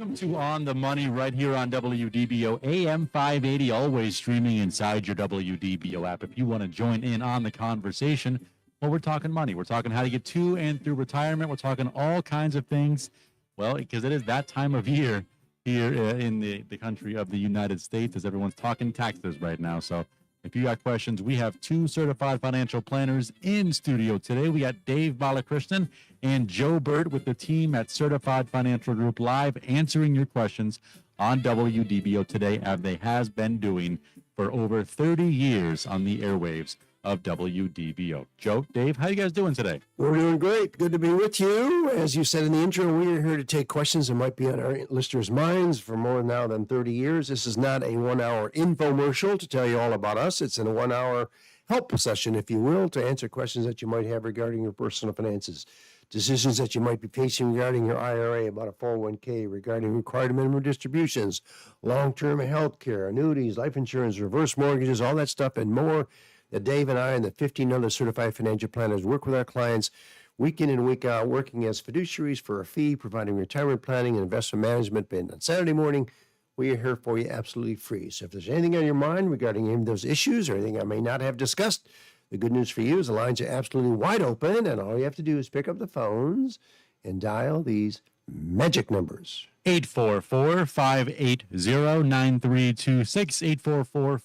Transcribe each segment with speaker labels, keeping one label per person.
Speaker 1: Welcome to On the Money right here on WDBO AM 580, always streaming inside your WDBO app. If you want to join in on the conversation, well, we're talking money. We're talking how to get to and through retirement. We're talking all kinds of things. Well, because it is that time of year here in the country of the United States as everyone's talking taxes right now. So if you got questions, we have two certified financial planners in studio today. We got Dave Balakrishnan and Joe Bert with the team at Certified Financial Group live answering your questions on WDBO today, as they has been doing for over 30 years on the airwaves of WDBO. Joe, Dave, how you guys doing today?
Speaker 2: We're doing great. Good to be with you. As you said in the intro, we are here to take questions that might be on our listeners' minds for more now than 30 years. This is not a 1-hour infomercial to tell you all about us. It's a 1-hour help session, if you will, to answer questions that you might have regarding your personal finances, decisions that you might be facing regarding your IRA, about a 401k, regarding required minimum distributions, long-term health care, annuities, life insurance, reverse mortgages, all that stuff and more. That Dave and I and the 15 other certified financial planners work with our clients week in and week out, working as fiduciaries for a fee, providing retirement planning and investment management. And on Saturday morning, we are here for you absolutely free. So if there's anything on your mind regarding any of those issues or anything I may not have discussed, the good news for you is the lines are absolutely wide open, and all you have to do is pick up the phones and dial these magic numbers.
Speaker 1: 844-580-9326,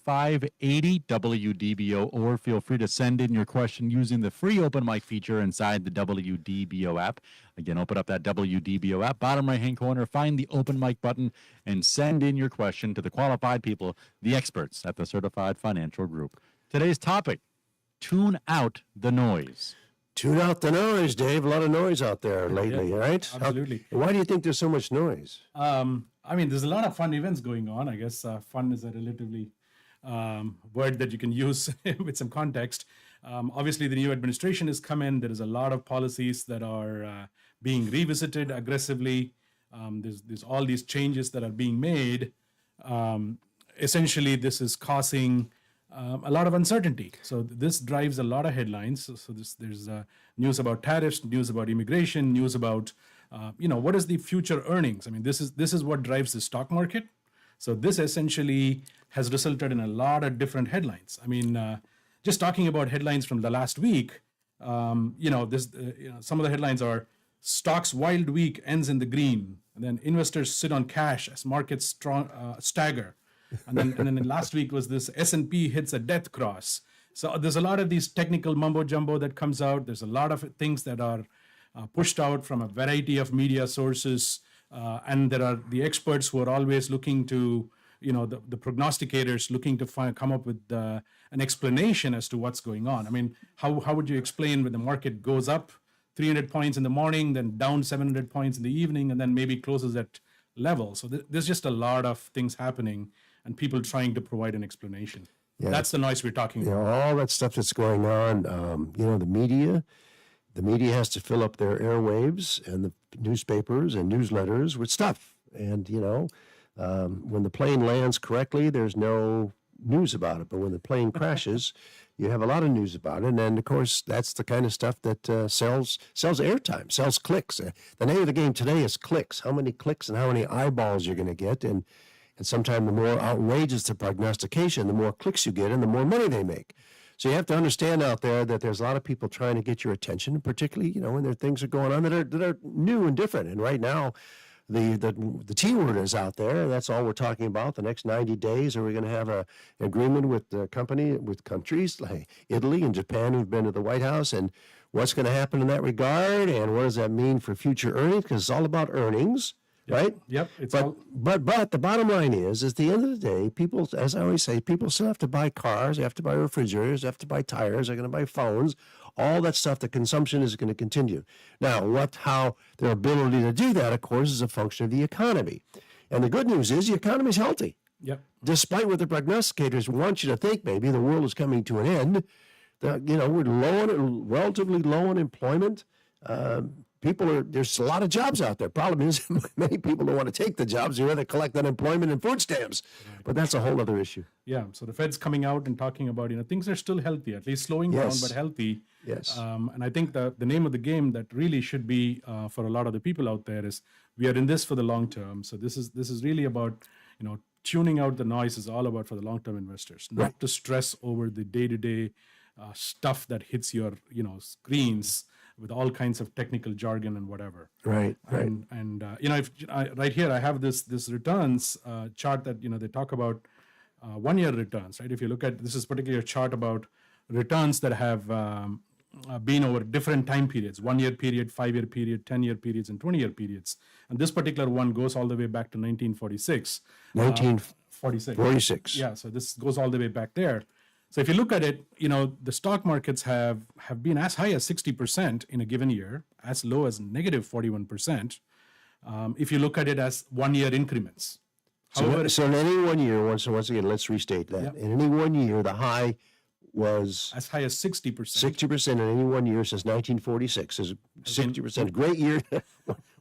Speaker 1: 844-580-WDBO, or feel free to send in your question using the free open mic feature inside the WDBO app. Again, open up that WDBO app, bottom right-hand corner, find the open mic button, and send in your question to the qualified people, the experts at the Certified Financial Group. Today's topic, tune out the noise.
Speaker 2: Tune out the noise, Dave. A lot of noise out there lately, right?
Speaker 3: Absolutely.
Speaker 2: Why do you think there's so much noise?
Speaker 3: There's a lot of fun events going on. I guess fun is a relatively word that you can use with some context. Obviously, the new administration has come in. There is a lot of policies that are being revisited aggressively. There's all these changes that are being made. Essentially, this is causing a lot of uncertainty. So this drives a lot of headlines. So there's news about tariffs, news about immigration, news about what is the future earnings. I mean, this is what drives the stock market. So this essentially has resulted in a lot of different headlines. I mean, just talking about headlines from the last week, some of the headlines are stocks wild week ends in the green, and then investors sit on cash as markets stagger. And then last week was this S&P hits a death cross. So there's a lot of these technical mumbo jumbo that comes out. There's a lot of things that are pushed out from a variety of media sources. And there are the experts who are always looking to, the prognosticators looking to come up with an explanation as to what's going on. I mean, how would you explain when the market goes up 300 points in the morning, then down 700 points in the evening, and then maybe closes at level? So there's just a lot of things happening and people trying to provide an explanation. Yeah. That's the noise we're talking about.
Speaker 2: All that stuff that's going on, the media has to fill up their airwaves and the newspapers and newsletters with stuff. And, when the plane lands correctly, there's no news about it. But when the plane crashes, you have a lot of news about it. And, of course, that's the kind of stuff that sells airtime, sells clicks. The name of the game today is clicks. How many clicks and how many eyeballs you're going to get. And sometimes the more outrageous the prognostication, the more clicks you get and the more money they make. So you have to understand out there that there's a lot of people trying to get your attention, particularly, when there are things are going on that are new and different. And right now, the T word is out there, and that's all we're talking about. The next 90 days, are we going to have an agreement with countries like Italy and Japan who've been to the White House, and what's going to happen in that regard, and what does that mean for future earnings? Because it's all about earnings. Right?
Speaker 3: Yep.
Speaker 2: But the bottom line is, at the end of the day, people, as I always say, people still have to buy cars, they have to buy refrigerators, they have to buy tires, they're going to buy phones, all that stuff. The consumption is going to continue. Now, how their ability to do that, of course, is a function of the economy. And the good news is the economy is healthy.
Speaker 3: Yep.
Speaker 2: Despite what the prognosticators want you to think, maybe the world is coming to an end. We're relatively low unemployment. there's a lot of jobs out there. Problem is, many people don't want to take the jobs. They rather collect unemployment and food stamps. But that's a whole other issue.
Speaker 3: Yeah. So the Fed's coming out and talking about, things are still healthy, at least slowing down,
Speaker 2: Yes.
Speaker 3: but healthy.
Speaker 2: Yes.
Speaker 3: And I think the name of the game that really should be for a lot of the people out there is we are in this for the long term. So this is really about, tuning out the noise is all about for the long-term investors, not to stress over the day-to-day stuff that hits your, screens with all kinds of technical jargon and whatever.
Speaker 2: Right.
Speaker 3: And if right here I have this returns chart that they talk about 1 year returns, right? If you look at this is particularly a chart about returns that have been over different time periods: 1 year period, 5 year period, 10 year periods, and 20 year periods. And this particular one goes all the way back to 1946.
Speaker 2: 1946.
Speaker 3: 46. Yeah, so this goes all the way back there. So if you look at it, the stock markets have been as high as 60% in a given year, as low as negative 41%. If you look at it as 1 year increments. However,
Speaker 2: So in any 1 year, once again, let's restate that. In any 1 year, the high was
Speaker 3: as high as 60%.
Speaker 2: 60% in any 1 year since 1946 is 60%. Great year.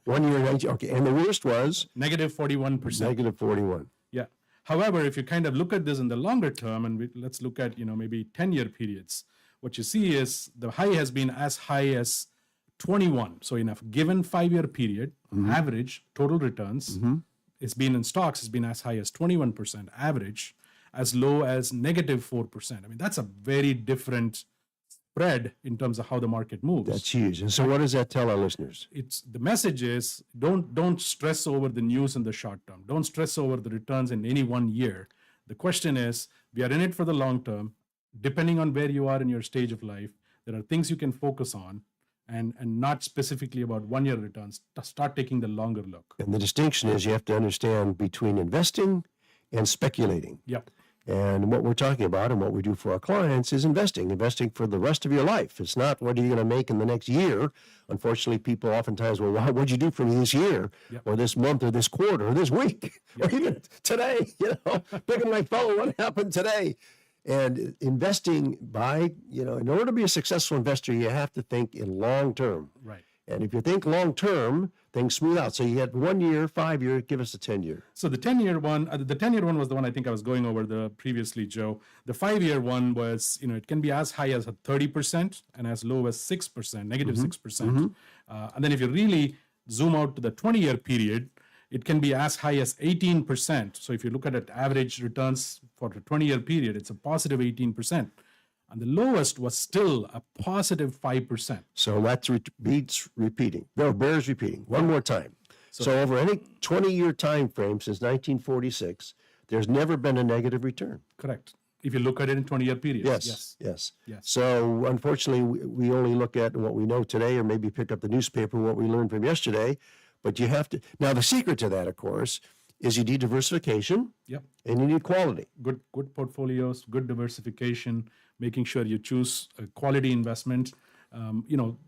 Speaker 2: 1 year, 19, okay. And the worst was
Speaker 3: negative 41%.
Speaker 2: negative 41.
Speaker 3: Yeah. However, if you kind of look at this in the longer term, and let's look at maybe 10-year periods, what you see is the high has been as high as 21. So in a given 5-year period, average total returns, it's been in stocks has been as high as 21% average, as low as negative 4%. I mean, that's a very different spread in terms of how the market moves.
Speaker 2: That's huge. And so what does that tell our listeners?
Speaker 3: It's the message is don't stress over the news in the short term. Don't stress over the returns in any 1 year. The question is, we are in it for the long term. Depending on where you are in your stage of life, there are things you can focus on and not specifically about 1 year returns. Start taking the longer look.
Speaker 2: And the distinction is you have to understand between investing and speculating.
Speaker 3: Yep.
Speaker 2: And what we're talking about and what we do for our clients is investing for the rest of your life. It's not what are you going to make in the next year. Unfortunately, people oftentimes, well, what'd you do for me this year or this month or this quarter or this week or even today? Pick up my phone, what happened today? And investing in order to be a successful investor, you have to think in long term.
Speaker 3: Right.
Speaker 2: And if you think long term, things smooth out. So you had 1 year, 5 year, give us a 10-year.
Speaker 3: So the 10-year one, the 10-year one was the one I think I was going over previously, Joe. The 5-year one was, it can be as high as 30% and as low as 6%, negative 6%. And then if you really zoom out to the 20-year period, it can be as high as 18%. So if you look at it, average returns for the 20-year period, it's a positive 18%. And the lowest was still a positive 5%.
Speaker 2: So that bears repeating. One more time. So over any 20-year time frame since 1946, there's never been a negative return.
Speaker 3: Correct. If you look at it in 20-year periods.
Speaker 2: Yes. So unfortunately, we only look at what we know today or maybe pick up the newspaper, what we learned from yesterday. But you have to. Now, the secret to that, of course, is you need diversification and you need quality.
Speaker 3: Good portfolios, good diversification, making sure you choose a quality investment.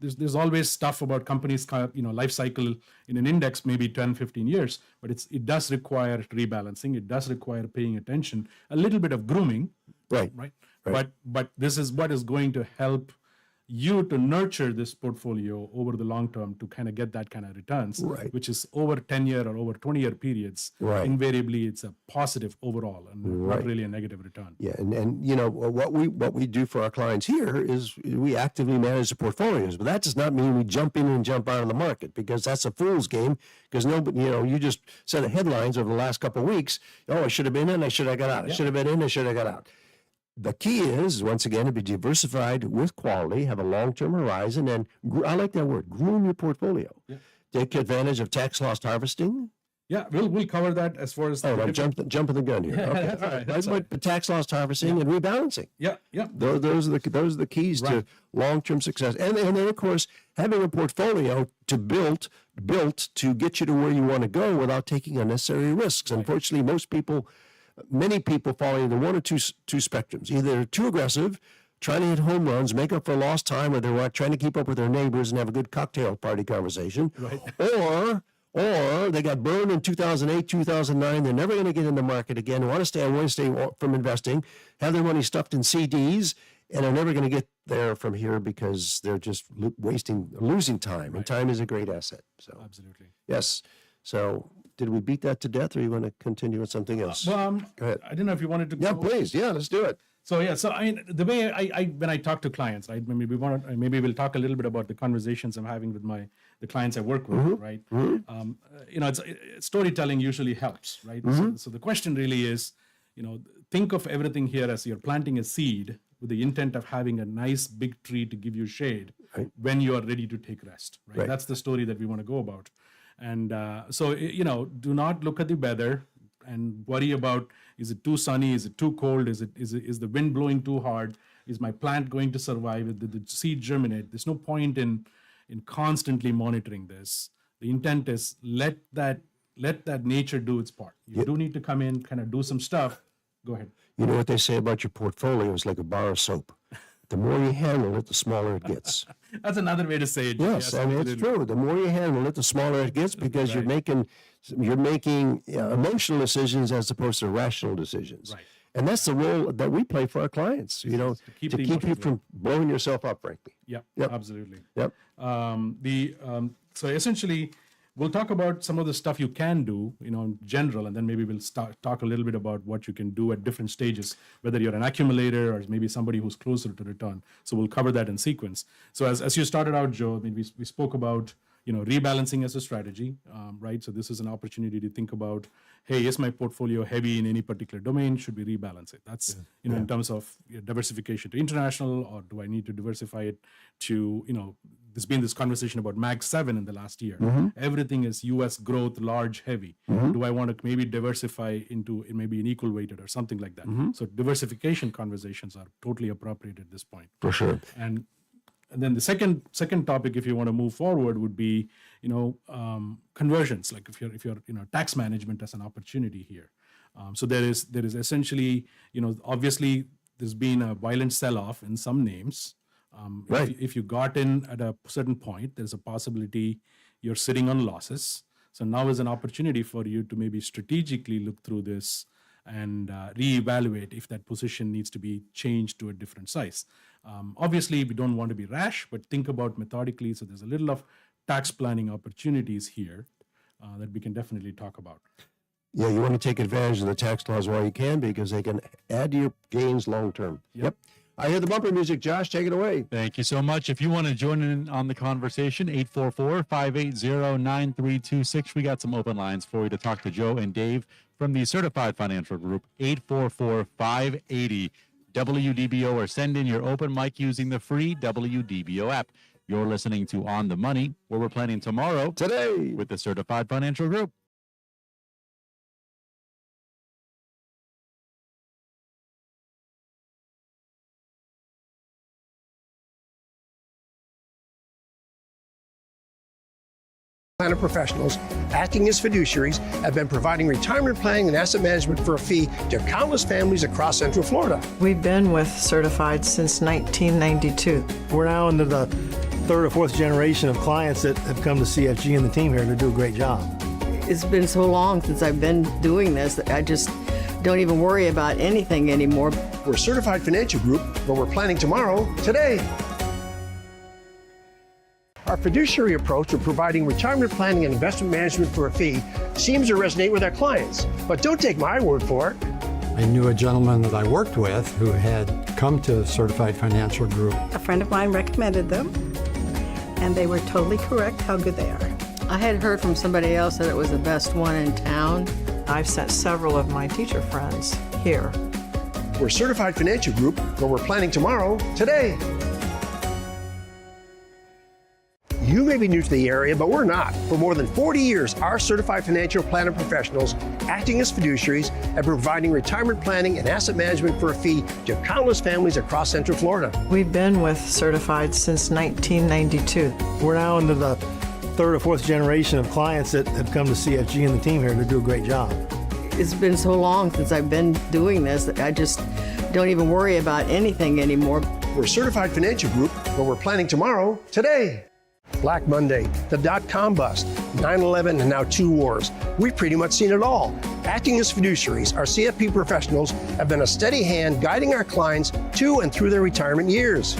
Speaker 3: There's always stuff about companies, life cycle in an index, maybe 10, 15 years, but it does require rebalancing. It does require paying attention, a little bit of grooming.
Speaker 2: Right.
Speaker 3: But this is what is going to help you to nurture this portfolio over the long term to kind of get that kind of returns, which is over 10-year or over 20-year periods. Invariably, it's a positive overall and not really a negative return.
Speaker 2: Yeah, and what we do for our clients here is we actively manage the portfolios, but that does not mean we jump in and jump out of the market because that's a fool's game. Because nobody, you just said the headlines over the last couple of weeks. Oh, I should have been in, I should have got out. I should have been in, I should have got out. The key is, once again, to be diversified with quality, have a long-term horizon, and I like that word, groom your portfolio. Take advantage of tax loss harvesting.
Speaker 3: Yeah, we'll cover that as far as...
Speaker 2: I'm jumping the gun here. Okay. That's all right. But tax loss harvesting and rebalancing.
Speaker 3: Yeah.
Speaker 2: Those are the keys to long-term success. And then, of course, having a portfolio built to get you to where you want to go without taking unnecessary risks. Unfortunately, many people fall into one or two spectrums. Either they're too aggressive, trying to hit home runs, make up for lost time, or they're trying to keep up with their neighbors and have a good cocktail party conversation. Or they got burned in 2008, 2009. They're never going to get in the market again. They want to stay from investing, have their money stuffed in CDs, and they're never going to get there from here because they're just losing time, and time is a great asset. So
Speaker 3: Absolutely.
Speaker 2: yes. So did we beat that to death, or you want to continue with something else?
Speaker 3: Well,
Speaker 2: Go ahead.
Speaker 3: I don't know if you wanted to.
Speaker 2: Yeah,
Speaker 3: go.
Speaker 2: please. Yeah, let's do it.
Speaker 3: So yeah, so I mean, the way I when I talk to clients, right? Maybe we'll talk a little bit about the conversations I'm having with the clients I work with, right? Storytelling usually helps, right? So the question really is, think of everything here as you're planting a seed with the intent of having a nice big tree to give you shade when you are ready to take rest, right? That's the story that we want to go about, and do not look at the weather and worry about, is it too sunny, is it too cold, is the wind blowing too hard, is my plant going to survive, did the seed germinate? There's no point in constantly monitoring this. The intent is let that nature do its part. You do need to come in, kind of do some stuff. Go ahead.
Speaker 2: You know what they say about your portfolio is like a bar of soap. The more you handle it, the smaller it gets.
Speaker 3: That's another way to say it.
Speaker 2: Yes, I mean, it's true. The more you handle it, the smaller it gets, because you're making emotional decisions as opposed to rational decisions. Right. And that's the role that we play for our clients, to keep you from blowing yourself up, frankly.
Speaker 3: Yep. Absolutely.
Speaker 2: Yep.
Speaker 3: So essentially, we'll talk about some of the stuff you can do, in general, and then maybe we'll talk a little bit about what you can do at different stages, whether you're an accumulator or maybe somebody who's closer to return. So we'll cover that in sequence. So as you started out, Joe, I mean, we spoke about, rebalancing as a strategy, right? So this is an opportunity to think about, hey, is my portfolio heavy in any particular domain? Should we rebalance it? That's, in terms of diversification to international, or do I need to diversify it to, there's been this conversation about Mag 7 in the last year. Everything is U.S. growth, large, heavy. Do I want to maybe diversify into maybe an equal weighted or something like that? So diversification conversations are totally appropriate at this point.
Speaker 2: For sure.
Speaker 3: And then the second topic, if you want to move forward, would be conversions. Like if you're tax management as an opportunity here. So there is essentially, obviously there's been a violent sell-off in some names. If you got in at a certain point, there's a possibility you're sitting on losses. So now is an opportunity for you to maybe strategically look through this and reevaluate if that position needs to be changed to a different size. Obviously, we don't want to be rash, but think about methodically. So there's a little of tax planning opportunities here that we can definitely talk about.
Speaker 2: Yeah, you want to take advantage of the tax laws while you can, because they can add to your gains long term. Yep. I hear the bumper music. Josh, take it away.
Speaker 1: Thank you so much. If you want to join in on the conversation, 844-580-9326. We got some open lines for you to talk to Joe and Dave from the Certified Financial Group, 844-580-WDBO, or send in your open mic using the free WDBO app. You're listening to On the Money, where we're planning tomorrow
Speaker 2: Today
Speaker 1: with the Certified Financial Group.
Speaker 4: Planner professionals acting as fiduciaries have been providing retirement planning and asset management for a fee to countless families across Central Florida.
Speaker 5: We've been with Certified since 1992.
Speaker 6: We're now into the third or fourth generation of clients that have come to CFG and the team here to do a great job.
Speaker 5: It's been so long since I've been doing this that I just don't even worry about anything anymore.
Speaker 4: We're a certified financial group, but we're planning tomorrow, today. Our fiduciary approach of providing retirement planning and investment management for a fee seems to resonate with our clients. But don't take my word for it.
Speaker 7: I knew a gentleman that I worked with who had come to Certified Financial Group.
Speaker 8: A friend of mine recommended them, and they were totally correct how good they are.
Speaker 5: I had heard from somebody else that it was the best one in town.
Speaker 8: I've sent several of my teacher friends here.
Speaker 4: We're a certified financial group, but we're planning tomorrow, today. You may be new to the area, but we're not. For more than 40 years, our certified financial planner professionals, acting as fiduciaries and providing retirement planning and asset management for a fee to countless families across Central Florida.
Speaker 8: We've been with Certified since 1992.
Speaker 6: We're now into the third or fourth generation of clients that have come to CFG and the team here to do a great job.
Speaker 5: It's been so long since I've been doing this that I just don't even worry about anything anymore.
Speaker 4: We're a certified financial group, but we're planning tomorrow, today. Black Monday, the dot-com bust, 9/11, and now 2 wars. We've pretty much seen it all. Acting as fiduciaries, our CFP professionals have been a steady hand guiding our clients to and through their retirement years.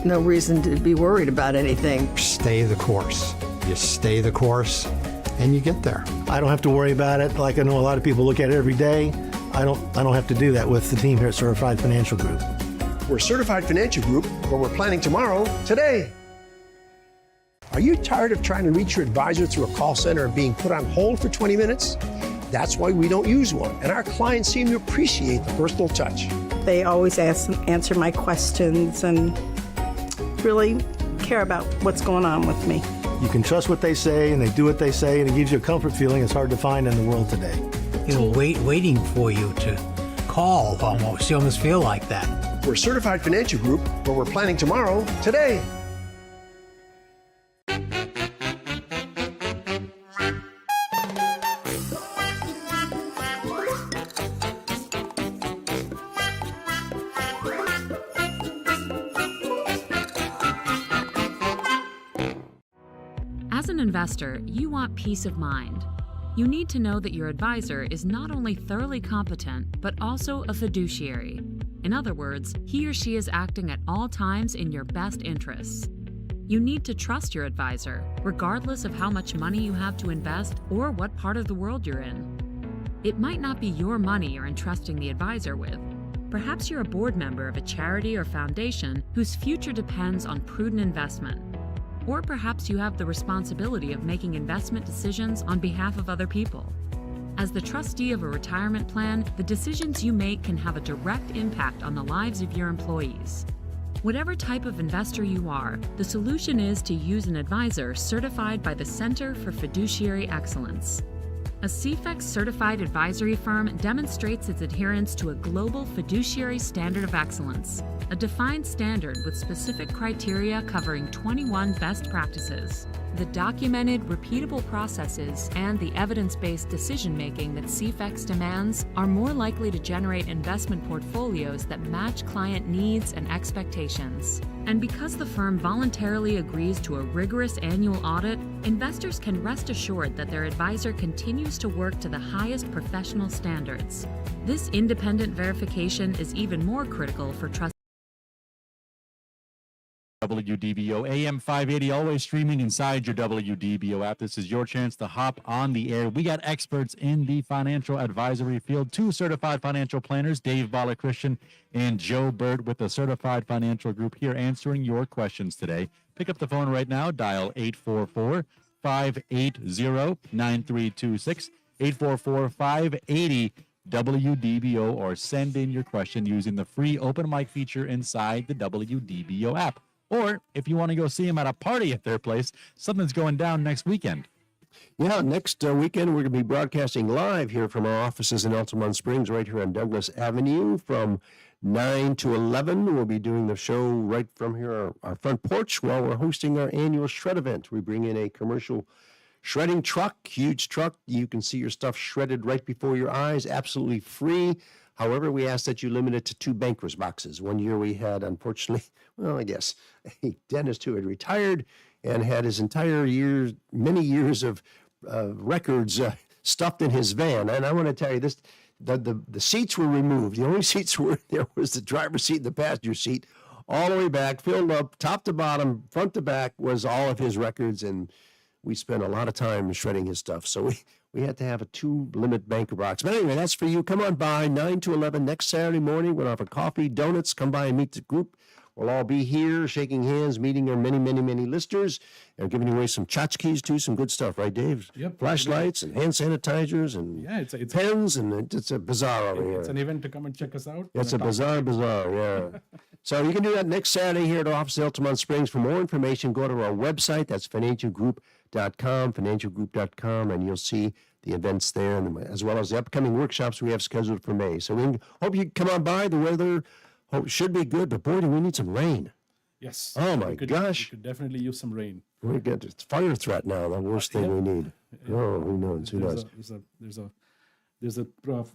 Speaker 5: no reason to be worried about anything.
Speaker 7: Stay the course. You stay the course, and you get there.
Speaker 6: I don't have to worry about it. Like I know a lot of people look at it every day. I don't have to do that with the team here at Certified Financial Group.
Speaker 4: We're Certified Financial Group, where we're planning tomorrow, today. Are you tired of trying to reach your advisor through a call center and being put on hold for 20 minutes? That's why we don't use one, and our clients seem to appreciate the personal touch.
Speaker 8: They always answer my questions and really care about what's going on with me.
Speaker 6: You can trust what they say, and they do what they say, and it gives you a comfort feeling it's hard to find in the world today.
Speaker 9: Waiting for you to call almost. You almost feel like that.
Speaker 4: We're Certified Financial Group, where we're planning tomorrow, today.
Speaker 10: As an investor, you want peace of mind. You need to know that your advisor is not only thoroughly competent, but also a fiduciary. In other words, he or she is acting at all times in your best interests. You need to trust your advisor, regardless of how much money you have to invest or what part of the world you're in. It might not be your money you're entrusting the advisor with. Perhaps you're a board member of a charity or foundation whose future depends on prudent investment. Or perhaps you have the responsibility of making investment decisions on behalf of other people. As the trustee of a retirement plan, the decisions you make can have a direct impact on the lives of your employees. Whatever type of investor you are, the solution is to use an advisor certified by the Center for Fiduciary Excellence. A CFEX certified advisory firm demonstrates its adherence to a global fiduciary standard of excellence, a defined standard with specific criteria covering 21 best practices. The documented, repeatable processes and the evidence-based decision-making that CFEX demands are more likely to generate investment portfolios that match client needs and expectations. And because the firm voluntarily agrees to a rigorous annual audit, investors can rest assured that their advisor continues to work to the highest professional standards. This independent verification is even more critical for trust.
Speaker 1: WDBO AM 580, always streaming inside your WDBO app. This is your chance to hop on the air. We got experts in the financial advisory field, two certified financial planners, Dave Balakrishnan and Joe Bert with the Certified Financial Group here answering your questions today. Pick up the phone right now, dial 844-580-9326, 844-580-WDBO, or send in your question using the free open mic feature inside the WDBO app. Or if you want to go see them at a party at their place, something's going down next weekend.
Speaker 2: Yeah, next weekend we're going to be broadcasting live here from our offices in Altamont Springs, right here on Douglas Avenue from 9 to 11. We'll be doing the show right from here, our front porch, while we're hosting our annual shred event. We bring in a commercial shredding truck, huge truck. You can see your stuff shredded right before your eyes, absolutely free. However, we ask that you limit it to 2 banker's boxes. One year we had, unfortunately, well, I guess, a dentist who had retired and had his entire year, many years of records stuffed in his van. And I want to tell you this, the seats were removed. The only seats were there was the driver's seat and the passenger seat. All the way back, filled up, top to bottom, front to back was all of his records. And we spent a lot of time shredding his stuff. So we had to have a 2-limit banker box. But anyway, that's for you. Come on by 9 to 11 next Saturday morning. We'll offer coffee, donuts. Come by and meet the group. We'll all be here shaking hands, meeting our many, many, many listeners, and giving away some tchotchkes too, some good stuff, right, Dave?
Speaker 3: Yep.
Speaker 2: Flashlights and hand sanitizers and
Speaker 3: it's
Speaker 2: pens, and it's a bazaar over here.
Speaker 3: It's an event to come and check us out.
Speaker 2: It's a bazaar, yeah. So you can do that next Saturday here at our office in Altamont Springs. For more information, go to our website. That's financialgroup.com, and you'll see the events there, and as well as the upcoming workshops we have scheduled for May. So we hope you come on by. The weather should be good, but boy, do we need some rain.
Speaker 3: Yes.
Speaker 2: Oh my gosh.
Speaker 3: We could definitely use some rain.
Speaker 2: We get it's fire threat now. The worst thing we need. Oh, who knows? Who knows?
Speaker 3: There's a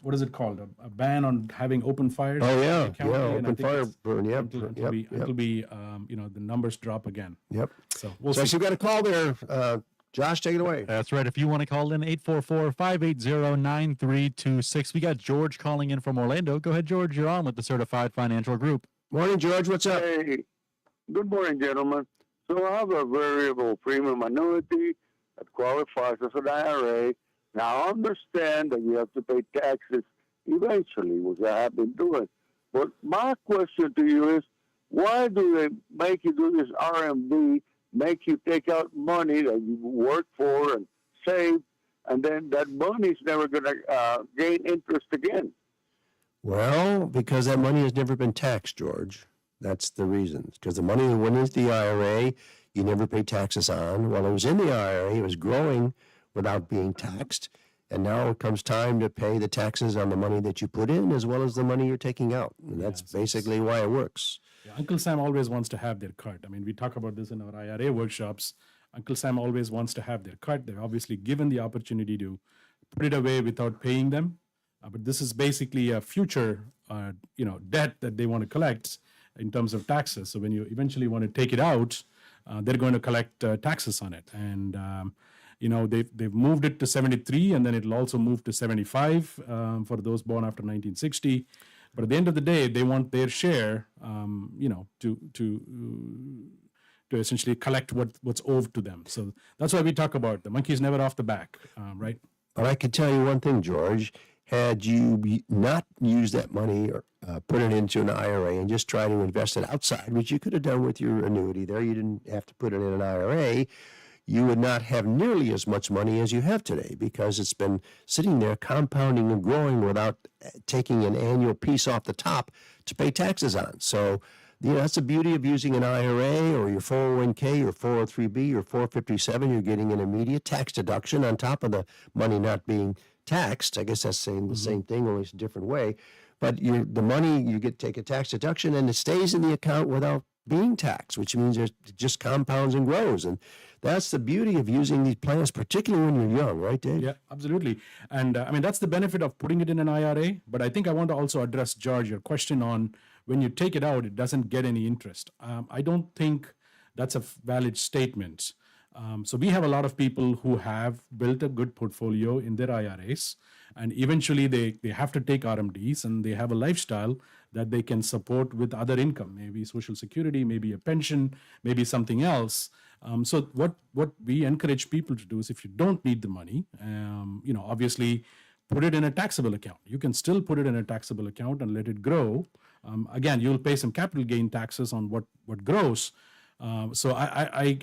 Speaker 3: what is it called? A ban on having open fires.
Speaker 2: Oh yeah,
Speaker 3: in the county, and I
Speaker 2: open
Speaker 3: think
Speaker 2: fire burn. Yep,
Speaker 3: It'll be the numbers drop again.
Speaker 2: Yep.
Speaker 3: So we'll
Speaker 2: so
Speaker 3: see.
Speaker 2: you've got a call there. Josh, take it away.
Speaker 1: That's right. If you want to call in, 844-580-9326. We got George calling in from Orlando. Go ahead, George. You're on with the Certified Financial Group.
Speaker 2: Morning, George. What's up?
Speaker 11: Hey, Good morning, gentlemen. So I have a variable premium annuity that qualifies as an IRA. Now, I understand that you have to pay taxes eventually, which I have been doing. But my question to you is, why do they make you do this RMD, make you take out money that you worked for and saved, and then that money's never going to gain interest again?
Speaker 2: Well, because that money has never been taxed, George. That's the reason. Because the money that went into the IRA, you never pay taxes on. While it was in the IRA, it was growing without being taxed. And now it comes time to pay the taxes on the money that you put in as well as the money you're taking out. And that's basically why it works.
Speaker 3: Yeah, Uncle Sam always wants to have their cut. I mean, we talk about this in our IRA workshops. Uncle Sam always wants to have their cut. They're obviously given the opportunity to put it away without paying them. But this is basically a future, debt that they want to collect in terms of taxes. So when you eventually want to take it out, they're going to collect taxes on it. And, they've moved it to 73, and then it'll also move to 75 for those born after 1960. But at the end of the day, they want their share, to essentially collect what's owed to them. So that's why we talk about the monkey's never off the back, right?
Speaker 2: But I can tell you one thing, George. Had you not used that money or put it into an IRA and just try to invest it outside, which you could have done with your annuity there, you didn't have to put it in an IRA, you would not have nearly as much money as you have today because it's been sitting there compounding and growing without taking an annual piece off the top to pay taxes on. So, that's the beauty of using an IRA or your 401k, your 403b, your 457. You're getting an immediate tax deduction on top of the money not being taxed. I guess that's saying the same thing, only it's a different way. But the money, you get take a tax deduction and it stays in the account without being taxed, which means it just compounds and grows. And that's the beauty of using these plans, particularly when you're young, right, Dave?
Speaker 3: Yeah, absolutely. And that's the benefit of putting it in an IRA. But I think I want to also address, George, your question on when you take it out, it doesn't get any interest. I don't think that's a valid statement. So we have a lot of people who have built a good portfolio in their IRAs, and eventually they have to take RMDs, and they have a lifestyle that they can support with other income, maybe Social Security, maybe a pension, maybe something else. So what we encourage people to do is, if you don't need the money, obviously put it in a taxable account. You can still put it in a taxable account and let it grow. Again, you'll pay some capital gain taxes on what grows. So I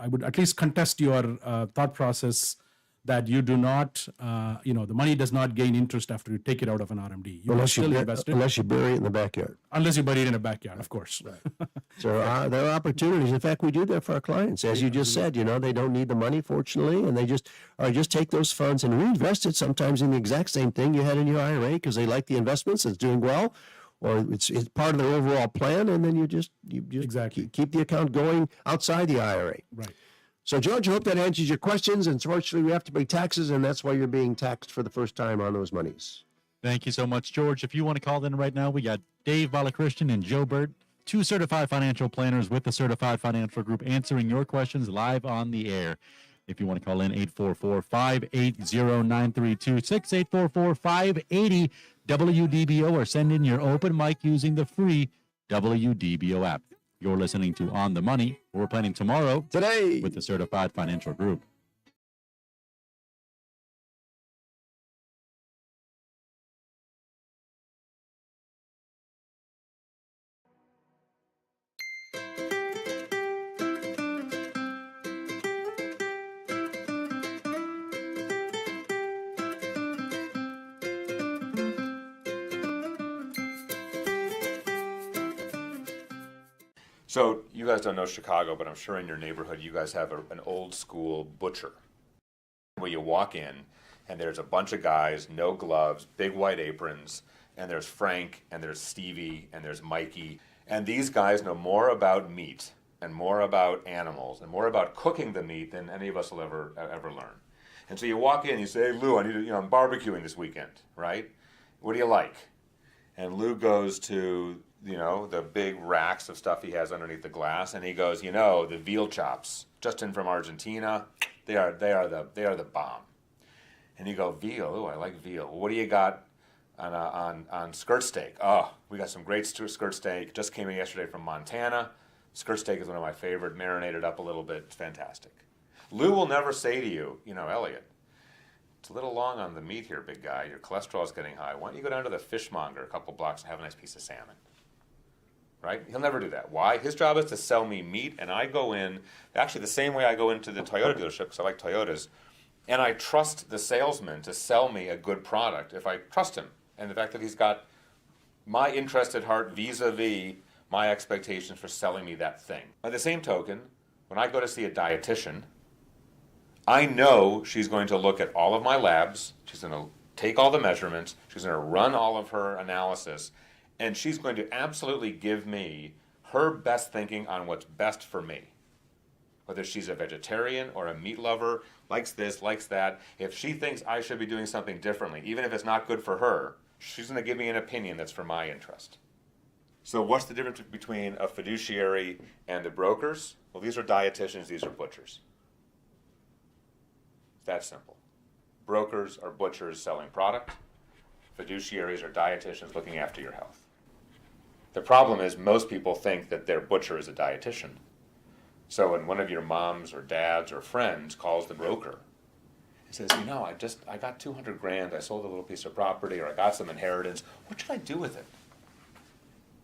Speaker 3: would at least contest your thought process that you do not, the money does not gain interest after you take it out of an RMD. You
Speaker 2: Unless
Speaker 3: still invest it.
Speaker 2: Unless you bury it in the backyard.
Speaker 3: Unless you bury it in a backyard, of course.
Speaker 2: Right. So there are opportunities. In fact, we do that for our clients. As you just said, they don't need the money, fortunately, and they just take those funds and reinvest it sometimes in the exact same thing you had in your IRA because they like the investments, it's doing well, or it's part of their overall plan, and then you just
Speaker 3: Exactly.
Speaker 2: keep the account going outside the IRA.
Speaker 3: Right.
Speaker 2: So, George, I hope that answers your questions. And fortunately, we have to pay taxes, and that's why you're being taxed for the first time on those monies.
Speaker 1: Thank you so much, George. If you want to call in right now, we got Dave Balakrishnan and Joe Bert, two certified financial planners with the Certified Financial Group, answering your questions live on the air. If you want to call in, 844-580-9326, 844-580-WDBO, or send in your open mic using the free WDBO app. You're listening to On the Money. We're planning tomorrow
Speaker 2: Today
Speaker 1: with the Certified Financial Group.
Speaker 12: So you guys don't know Chicago, but I'm sure in your neighborhood you guys have an old school butcher where you walk in and there's a bunch of guys, no gloves, big white aprons, and there's Frank and there's Stevie and there's Mikey. And these guys know more about meat and more about animals and more about cooking the meat than any of us will ever learn. And so you walk in and you say, hey, Lou, I need to, I'm barbecuing this weekend, right? What do you like? And Lou goes to the big racks of stuff he has underneath the glass, and he goes, the veal chops, just in from Argentina, they are the bomb. And you go, veal? Oh, I like veal. Well, what do you got on skirt steak? Oh, we got some great skirt steak. Just came in yesterday from Montana. Skirt steak is one of my favorite, marinated up a little bit. It's fantastic. Lou will never say to you, you know, Elliot, it's a little long on the meat here, big guy. Your cholesterol is getting high. Why don't you go down to the fishmonger a couple blocks and have a nice piece of salmon? Right? He'll never do that. Why? His job is to sell me meat, and I go in, actually the same way I go into the Toyota dealership, because I like Toyotas, and I trust the salesman to sell me a good product if I trust him. And the fact that he's got my interest at heart vis-a-vis my expectations for selling me that thing. By the same token, when I go to see a dietitian, I know she's going to look at all of my labs, she's going to take all the measurements, she's going to run all of her analysis, and she's going to absolutely give me her best thinking on what's best for me. Whether she's a vegetarian or a meat lover, likes this, likes that, if she thinks I should be doing something differently, even if it's not good for her, she's going to give me an opinion that's for my interest. So what's the difference between a fiduciary and the brokers? Well, these are dietitians, these are butchers. It's that simple. Brokers are butchers selling product. Fiduciaries are dietitians looking after your health. The problem is most people think that their butcher is a dietitian. So when one of your moms or dads or friends calls the broker and says, you know, I got 200 grand, I sold a little piece of property, or I got some inheritance, what should I do with it?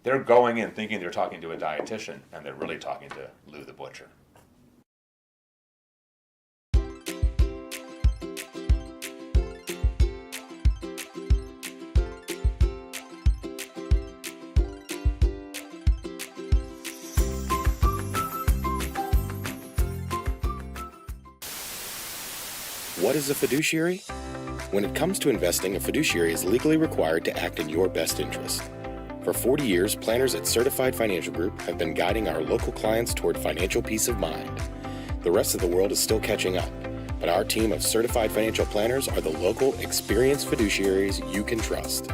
Speaker 12: They're going in thinking they're talking to a dietitian, and they're really talking to Lou the butcher.
Speaker 13: What is a fiduciary? When it comes to investing, a fiduciary is legally required to act in your best interest. For 40 years, planners at Certified Financial Group have been guiding our local clients toward financial peace of mind. The rest of the world is still catching up, but our team of certified financial planners are the local, experienced fiduciaries you can trust.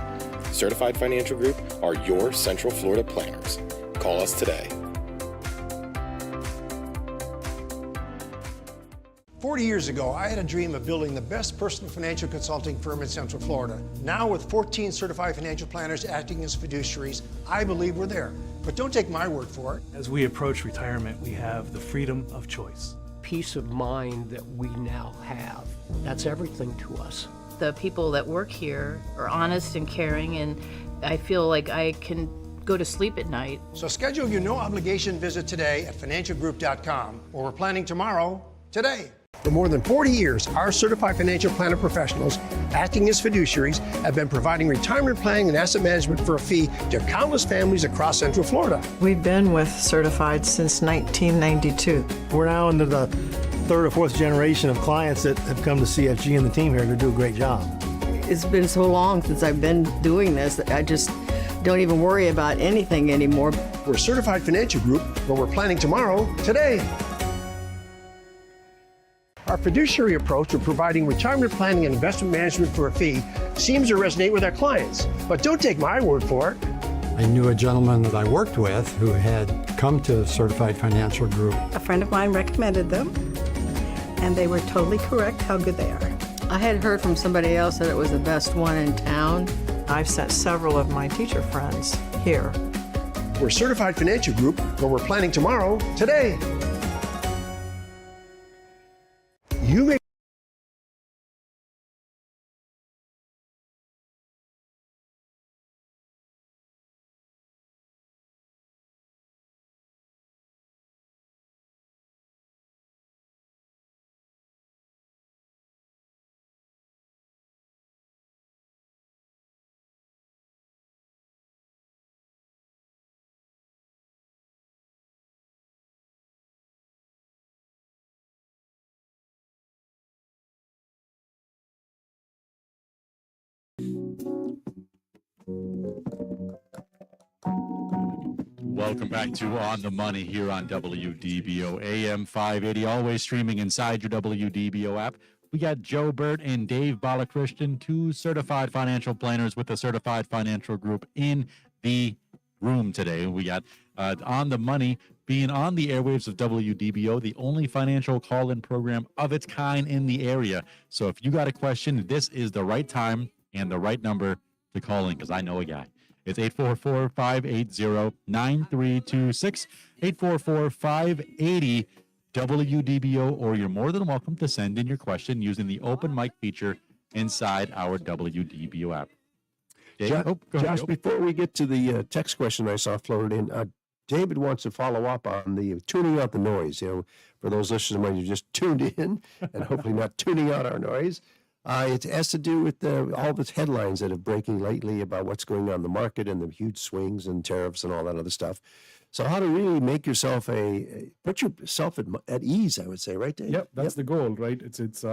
Speaker 13: Certified Financial Group are your Central Florida planners. Call us today.
Speaker 4: 40 years ago, I had a dream of building the best personal financial consulting firm in Central Florida. Now, with 14 certified financial planners acting as fiduciaries, I believe we're there. But don't take my word for it.
Speaker 3: As we approach retirement, we have the freedom of choice.
Speaker 14: Peace of mind that we now have, that's everything to us.
Speaker 15: The people that work here are honest and caring, and I feel like I can go to sleep at night.
Speaker 4: So schedule your no-obligation visit today at financialgroup.com, or we're planning tomorrow, today. For more than 40 years, our certified financial planner professionals, acting as fiduciaries, have been providing retirement planning and asset management for a fee to countless families across Central Florida.
Speaker 16: We've been with Certified since 1992.
Speaker 6: We're now into the third or fourth generation of clients that have come to CFG and the team here to do a great job.
Speaker 5: It's been so long since I've been doing this that I just don't even worry about anything anymore.
Speaker 4: We're Certified Financial Group, where we're planning tomorrow, today. Our fiduciary approach of providing retirement planning and investment management for a fee seems to resonate with our clients. But don't take my word for it.
Speaker 7: I knew a gentleman that I worked with who had come to Certified Financial Group.
Speaker 8: A friend of mine recommended them, and they were totally correct how good they are.
Speaker 5: I had heard from somebody else that it was the best one in town.
Speaker 16: I've sent several of my teacher friends here.
Speaker 4: We're Certified Financial Group, where we're planning tomorrow, today. You may
Speaker 1: Welcome back to On the Money here on WDBO AM 580, always streaming inside your WDBO app. We got Joe Bert and Dave Balakrishnan, two certified financial planners with the Certified Financial Group in the room today. We got On the Money being on the airwaves of WDBO, the only financial call-in program of its kind in the area. So if you got a question, this is the right time and the right number to call in, because I know a guy. It's 844-580-9326, 844-580-WDBO, or you're more than welcome to send in your question using the open mic feature inside our WDBO app. Dave? Go ahead.
Speaker 2: Josh, before we get to the text question I saw floated in, David wants to follow up on the tuning out the noise. For those listeners when you just tuned in and hopefully not tuning out our noise, it has to do with all the headlines that are breaking lately about what's going on in the market and the huge swings and tariffs and all that other stuff. So how to really make yourself put yourself at ease, I would say, right, Dave?
Speaker 3: Yep, that's the goal, right? It's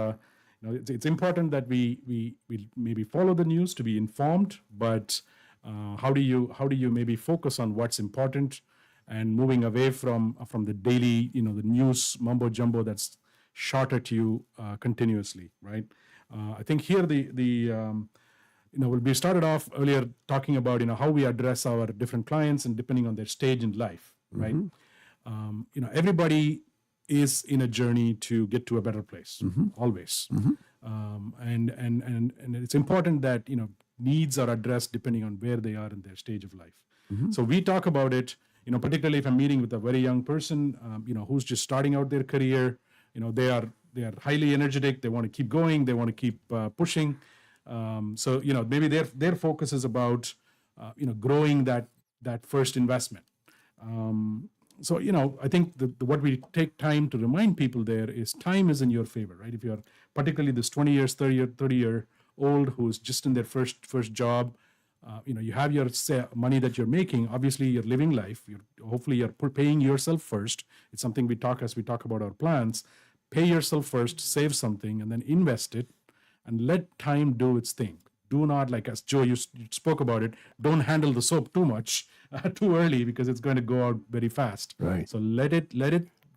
Speaker 3: important that we maybe follow the news to be informed, but how do you maybe focus on what's important and moving away from the daily, the news mumbo jumbo that's shot at you continuously, right? I think here we started off earlier talking about how we address our different clients and depending on their stage in life, right? Everybody is in a journey to get to a better place, always. And it's important that needs are addressed depending on where they are in their stage of life. So we talk about it, particularly if I'm meeting with a very young person, who's just starting out their career. They are highly energetic. They want to keep going. They want to keep pushing. So maybe their focus is about growing that first investment. So, I think what we take time to remind people there is time is in your favor, right? If you're particularly this 20 years, 30-year-old who's just in their first job, you have your money that you're making. Obviously, you're living life. Hopefully you're paying yourself first. It's something as we talk about our plans. Pay yourself first, save something, and then invest it, and let time do its thing. Do not, like as Joe, you spoke about it, don't handle the soap too much, too early, because it's going to go out very fast.
Speaker 2: Right.
Speaker 3: So let it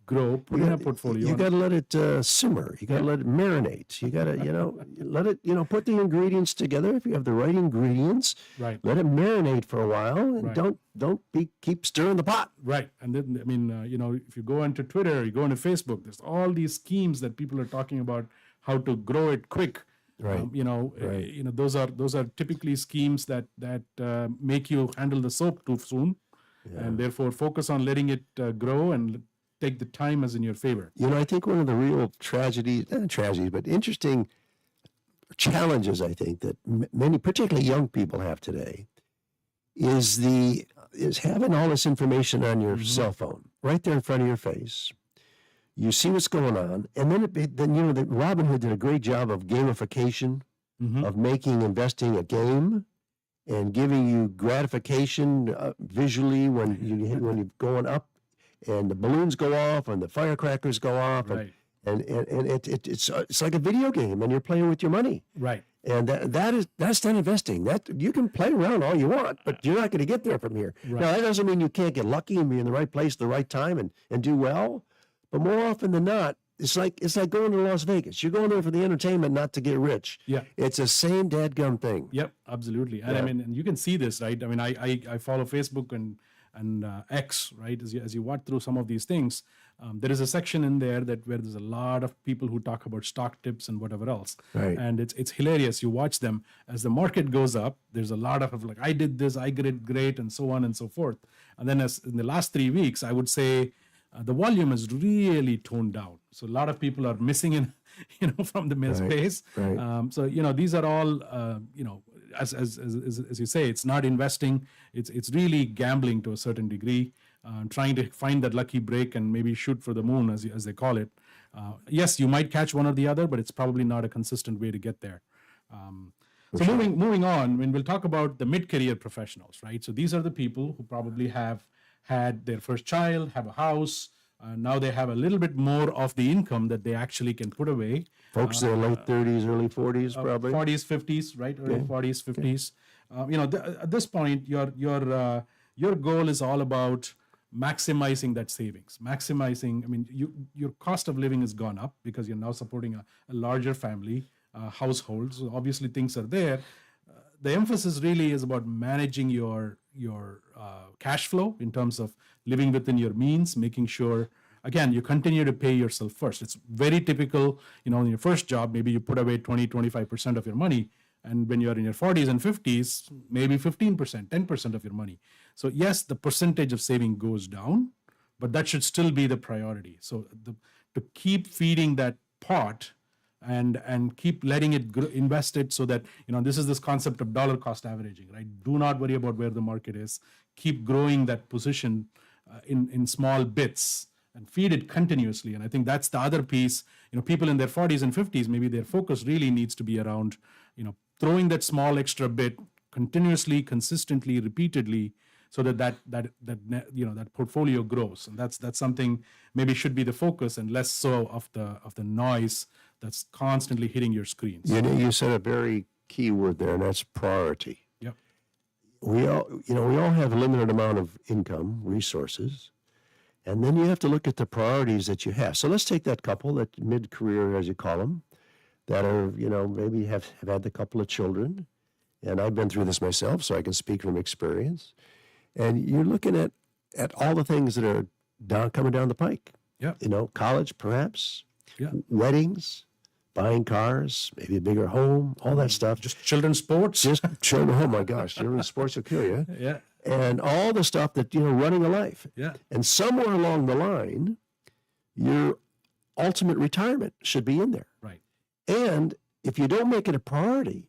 Speaker 3: grow, put in a portfolio.
Speaker 2: You got to let it simmer. You got to let it marinate. You got to, let it, put the ingredients together. If you have the right ingredients,
Speaker 3: right,
Speaker 2: let it marinate for a while, and don't keep stirring the pot.
Speaker 3: Right. And then, if you go into Twitter, you go into Facebook, there's all these schemes that people are talking about how to grow it quick.
Speaker 2: Right.
Speaker 3: Those are typically schemes that make you handle the soap too soon, and therefore focus on letting it grow and take the time as in your favor.
Speaker 2: I think one of the real not tragedies, but interesting challenges I think that many, particularly young people, have today is having all this information on your cell phone right there in front of your face. You see what's going on, and then Robinhood did a great job of gamification, of making investing a game, and giving you gratification visually when you're going up, and the balloons go off, and the firecrackers go off,
Speaker 3: right.
Speaker 2: and it's like a video game, and you're playing with your money,
Speaker 3: right?
Speaker 2: And that's not investing. That you can play around all you want, but you're not going to get there from here.
Speaker 3: Right.
Speaker 2: Now that doesn't mean you can't get lucky and be in the right place at the right time and do well. But more often than not, it's like going to Las Vegas. You're going there for the entertainment, not to get rich.
Speaker 3: Yeah,
Speaker 2: it's the same dadgum thing.
Speaker 3: Yep, absolutely. And and you can see this, right? I follow Facebook and X, right? As you watch through some of these things, there is a section in there where there's a lot of people who talk about stock tips and whatever else.
Speaker 2: Right.
Speaker 3: And it's hilarious. You watch them as the market goes up. There's a lot of like, I did this, I did great, and so on and so forth. And then as in the last 3 weeks, I would say. The volume is really toned down. So a lot of people are missing in, from the middle space.
Speaker 2: Right.
Speaker 3: So, these are all, as you say, it's not investing. It's really gambling to a certain degree, trying to find that lucky break and maybe shoot for the moon, as they call it. Yes, you might catch one or the other, but it's probably not a consistent way to get there. So moving on, when we'll talk about the mid-career professionals, right? So these are the people who probably have had their first child, have a house. Now they have a little bit more of the income that they actually can put away.
Speaker 2: Folks in their late 30s, early 40s, probably.
Speaker 3: 40s, 50s, right? Early 40s, 50s. At this point, your goal is all about maximizing that savings. Your cost of living has gone up because you're now supporting a larger family, household. So obviously things are there. The emphasis really is about managing your cash flow in terms of living within your means, making sure, again, you continue to pay yourself first. It's very typical, in your first job, maybe you put away 20, 25% of your money. And when you're in your 40s and 50s, maybe 15%, 10% of your money. So yes, the percentage of saving goes down, but that should still be the priority. So to keep feeding that pot and keep letting it invest it, so that, this is this concept of dollar cost averaging, right? Do not worry about where the market is. Keep growing that position in small bits and feed it continuously. And I think that's the other piece. People in their 40s and 50s, maybe their focus really needs to be around, throwing that small extra bit continuously, consistently, repeatedly, so that portfolio grows. And that's something maybe should be the focus, and less so of the noise that's constantly hitting your screens.
Speaker 2: You said a very key word there, and that's priority.
Speaker 3: Yep.
Speaker 2: We all have a limited amount of income, resources, and then you have to look at the priorities that you have. So let's take that couple, that mid-career, as you call them, that are, maybe have had a couple of children. And I've been through this myself, so I can speak from experience. And you're looking at all the things that are coming down the pike.
Speaker 3: Yeah.
Speaker 2: College, perhaps.
Speaker 3: Yeah.
Speaker 2: Weddings, buying cars, maybe a bigger home, all that stuff.
Speaker 3: Just children's sports.
Speaker 2: Just children. Oh my gosh, children's sports will kill you.
Speaker 3: Yeah.
Speaker 2: And all the stuff that, running a life.
Speaker 3: Yeah.
Speaker 2: And somewhere along the line, your ultimate retirement should be in there.
Speaker 3: Right.
Speaker 2: And if you don't make it a priority,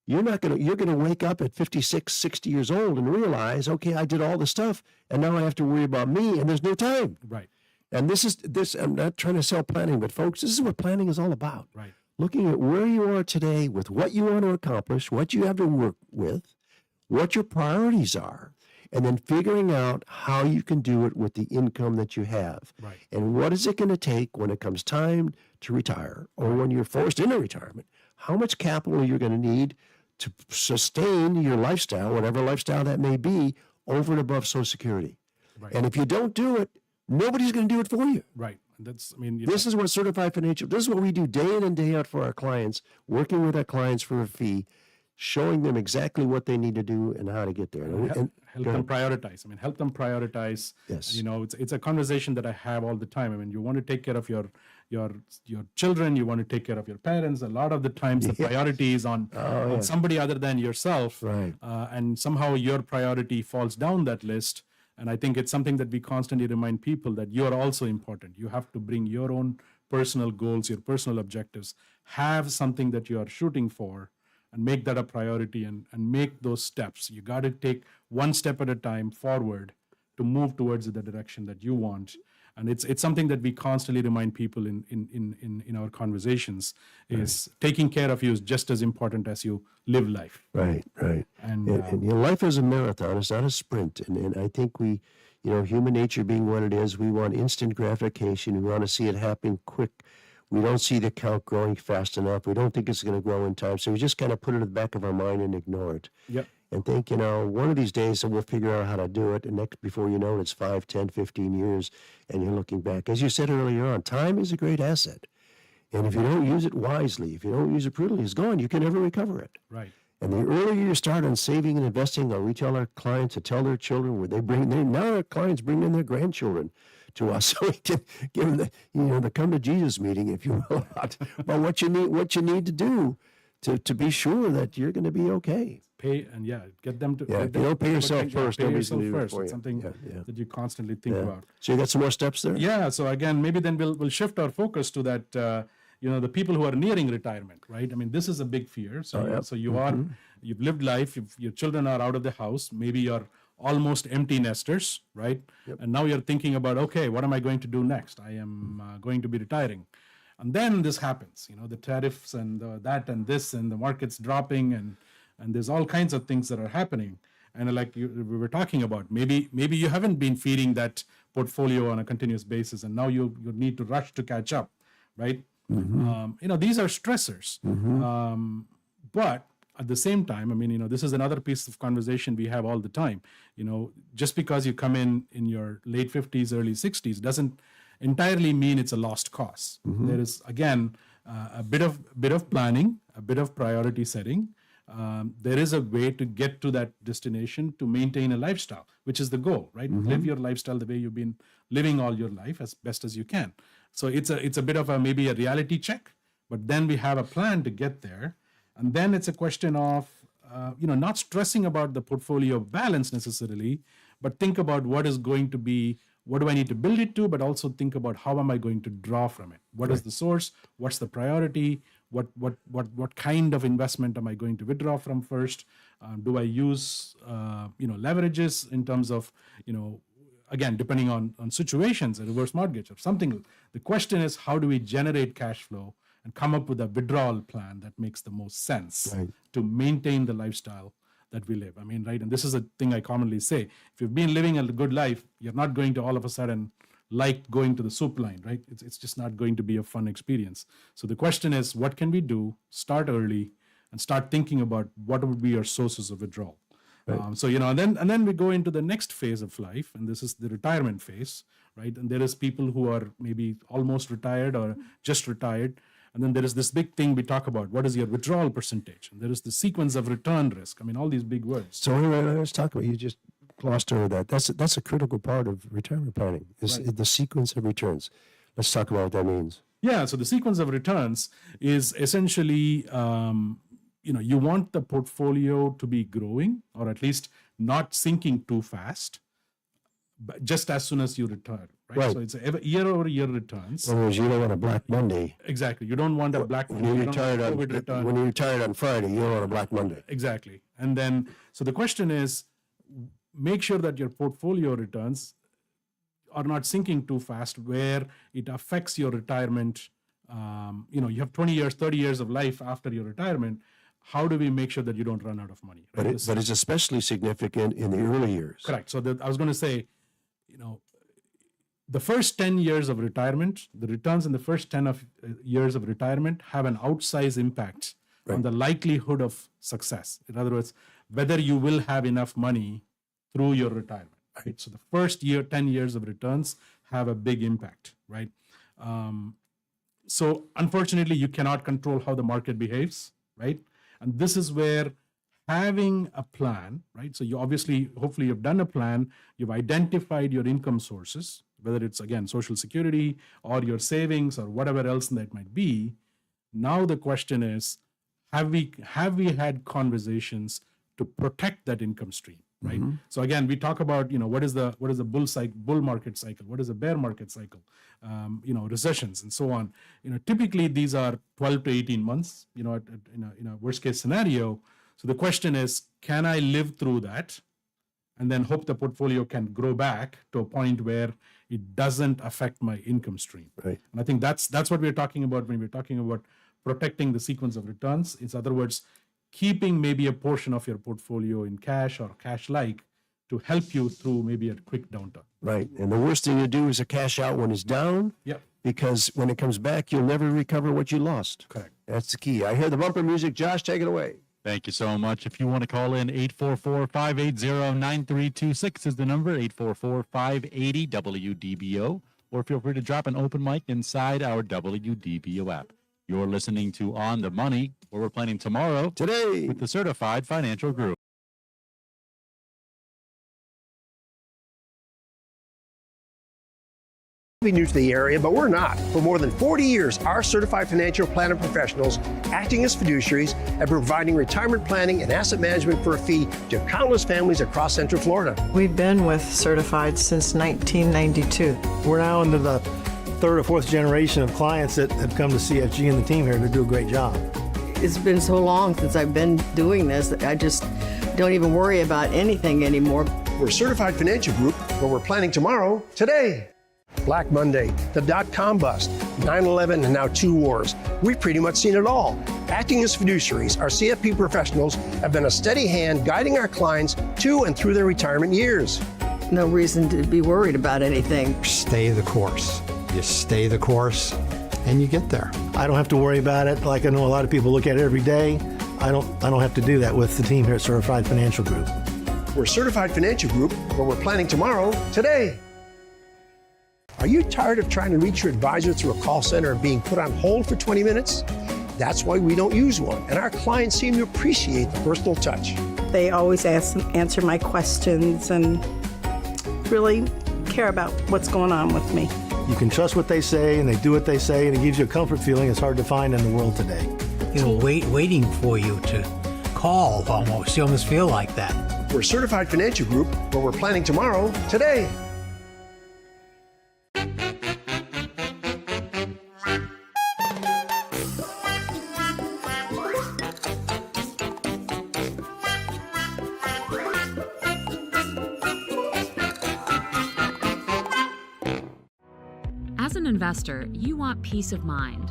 Speaker 2: you're going to wake up at 56, 60 years old and realize, okay, I did all the stuff and now I have to worry about me and there's no time.
Speaker 3: Right.
Speaker 2: And I'm not trying to sell planning, but folks, this is what planning is all about.
Speaker 3: Right.
Speaker 2: Looking at where you are today with what you want to accomplish, what you have to work with, what your priorities are, and then figuring out how you can do it with the income that you have.
Speaker 3: Right.
Speaker 2: And what is it going to take when it comes time to retire, or when you're forced into retirement? How much capital are you going to need to sustain your lifestyle, whatever lifestyle that may be, over and above Social Security?
Speaker 3: Right.
Speaker 2: And if you don't do it, nobody's going to do it for you.
Speaker 3: Right. This
Speaker 2: is what Certified Financial, this is what we do day in and day out for our clients, working with our clients for a fee, showing them exactly what they need to do and how to get there.
Speaker 3: Help them prioritize. Help them prioritize.
Speaker 2: Yes.
Speaker 3: It's a conversation that I have all the time. You want to take care of your children, you want to take care of your parents. A lot of the times the priority is on somebody other than yourself.
Speaker 2: Right.
Speaker 3: And somehow your priority falls down that list. And I think it's something that we constantly remind people that you are also important. You have to bring your own personal goals, your personal objectives, have something that you are shooting for, and make that a priority and make those steps. You got to take one step at a time forward to move towards the direction that you want. And it's something that we constantly remind people in our conversations, is taking care of you is just as important as you live life.
Speaker 2: Right.
Speaker 3: And
Speaker 2: life is a marathon, it's not a sprint. And I think we, human nature being what it is, we want instant gratification. We want to see it happen quick. We don't see the count growing fast enough. We don't think it's going to grow in time. So we just kind of put it at the back of our mind and ignore it.
Speaker 3: Yep.
Speaker 2: And think, one of these days we'll figure out how to do it. And before you know it, it's 5, 10, 15 years, and you're looking back. As you said earlier on, time is a great asset. And if you don't use it wisely, if you don't use it prudently, it's gone. You can never recover it.
Speaker 3: Right.
Speaker 2: And the earlier you start on saving and investing, we tell our clients to tell their children where now our clients bring in their grandchildren to us, so we can give them the come to Jesus meeting, if you will, about what you need to do to be sure that you're going to be okay.
Speaker 3: Pay and get them to.
Speaker 2: Yeah, if you don't pay yourself first,
Speaker 3: pay
Speaker 2: nobody's
Speaker 3: yourself
Speaker 2: going to do it
Speaker 3: first.
Speaker 2: for
Speaker 3: It's
Speaker 2: you.
Speaker 3: something that you constantly think about.
Speaker 2: So you got some more steps there?
Speaker 3: Yeah. So again, maybe then we'll shift our focus to that. The people who are nearing retirement, right? This is a big fear. So so you've lived life. Your children are out of the house. Maybe you're almost empty nesters, right?
Speaker 2: Yep.
Speaker 3: And now you're thinking about, okay, what am I going to do next? I am going to be retiring. And then this happens, the tariffs and that and this and the market's dropping and there's all kinds of things that are happening. And like we were talking about, maybe you haven't been feeding that portfolio on a continuous basis, and now you need to rush to catch up, right?
Speaker 2: Mm-hmm.
Speaker 3: These are stressors.
Speaker 2: Mm-hmm.
Speaker 3: But at the same time, this is another piece of conversation we have all the time. Just because you come in your late 50s, early 60s doesn't entirely mean it's a lost cause.
Speaker 2: Mm-hmm.
Speaker 3: There is, again, a bit of planning, a bit of priority setting. There is a way to get to that destination to maintain a lifestyle, which is the goal, right?
Speaker 2: Mm-hmm.
Speaker 3: Live your lifestyle the way you've been living all your life as best as you can. So it's a bit of maybe a reality check, but then we have a plan to get there. And then it's a question of, not stressing about the portfolio balance necessarily, but think about what do I need to build it to, but also think about how am I going to draw from it? What is the source? What's the priority? What kind of investment am I going to withdraw from first? Do I use, leverages in terms of, again, depending on situations, a reverse mortgage or something. The question is, how do we generate cash flow and come up with a withdrawal plan that makes the most sense to maintain the lifestyle that we live? Right? And this is a thing I commonly say. If you've been living a good life, you're not going to all of a sudden like going to the soup line, right? It's just not going to be a fun experience. So the question is, what can we do? Start early and start thinking about what would be your sources of withdrawal. Right. And then we go into the next phase of life, and this is the retirement phase, right? And there is people who are maybe almost retired or just retired. And then there is this big thing we talk about. What is your withdrawal percentage? And there is the sequence of return risk. All these big words.
Speaker 2: So let's talk about, you just glossed over that. That's a critical part of retirement planning, is the sequence of returns. Let's talk about what that means.
Speaker 3: Yeah, so the sequence of returns is essentially, you want the portfolio to be growing, or at least not sinking too fast, but just as soon as you retire, right? So it's year-over-year returns.
Speaker 2: In other words, you don't want a Black Monday.
Speaker 3: Exactly. You don't want a Black Monday.
Speaker 2: When you retired on Friday, you don't want a Black Monday.
Speaker 3: Exactly. And then, so the question is, make sure that your portfolio returns are not sinking too fast where it affects your retirement. You have 20 years, 30 years of life after your retirement. How do we make sure that you don't run out of money? Right?
Speaker 2: But it's especially significant in the early years.
Speaker 3: Correct. So I was going to say, the first 10 years of retirement, the returns in the first 10 years of retirement have an outsized impact on the likelihood of success. In other words, whether you will have enough money through your retirement. Right? So the first 10 years of returns have a big impact, right? So unfortunately, you cannot control how the market behaves, right? And this is where having a plan, right? So you hopefully you've done a plan, you've identified your income sources, whether it's, again, Social Security or your savings or whatever else that might be. Now the question is, have we had conversations to protect that income stream, right? Mm-hmm. So again, we talk about, what is the bull market cycle? What is the bear market cycle? Recessions and so on. Typically these are 12 to 18 months, in a worst case scenario. So the question is, can I live through that and then hope the portfolio can grow back to a point where it doesn't affect my income stream?
Speaker 2: Right.
Speaker 3: And I think that's what we're talking about when we're talking about protecting the sequence of returns. In other words, keeping maybe a portion of your portfolio in cash or cash-like to help you through maybe a quick downturn.
Speaker 2: Right. And the worst thing to do is to cash out when it's down.
Speaker 3: Yep.
Speaker 2: Because when it comes back, you'll never recover what you lost.
Speaker 3: Correct.
Speaker 2: That's the key. I hear the bumper music. Josh, take it away.
Speaker 1: Thank you so much. If you want to call in, 844-580-9326 is the number, 844-580-WDBO, or feel free to drop an open mic inside our WDBO app. You're listening to On the Money, where we're planning tomorrow
Speaker 2: today
Speaker 1: with the Certified Financial Group.
Speaker 4: New to the area, but we're not. For more than 40 years, our certified financial planner professionals, acting as fiduciaries and providing retirement planning and asset management for a fee to countless families across Central Florida.
Speaker 16: We've been with Certified since 1992.
Speaker 6: We're now into the third or fourth generation of clients that have come to CFG and the team here to do a great job.
Speaker 5: It's been so long since I've been doing this that I just don't even worry about anything anymore.
Speaker 4: We're Certified Financial Group, where we're planning tomorrow, today. Black Monday, the dot-com bust, 9/11, and now 2 wars. We've pretty much seen it all. Acting as fiduciaries, our CFP professionals have been a steady hand guiding our clients to and through their retirement years.
Speaker 5: No reason to be worried about anything.
Speaker 7: Stay the course. You stay the course, and you get there.
Speaker 6: I don't have to worry about it like I know a lot of people look at it every day. I don't have to do that with the team here at Certified Financial Group.
Speaker 4: We're Certified Financial Group, where we're planning tomorrow, today. Are you tired of trying to reach your advisor through a call center and being put on hold for 20 minutes? That's why we don't use one, and our clients seem to appreciate the personal touch.
Speaker 8: They always answer my questions and really care about what's going on with me.
Speaker 6: You can trust what they say, and they do what they say, and it gives you a comfort feeling it's hard to find in the world today.
Speaker 9: waiting for you to call almost. You almost feel like that.
Speaker 4: We're Certified Financial Group, where we're planning tomorrow, today.
Speaker 10: As an investor, you want peace of mind.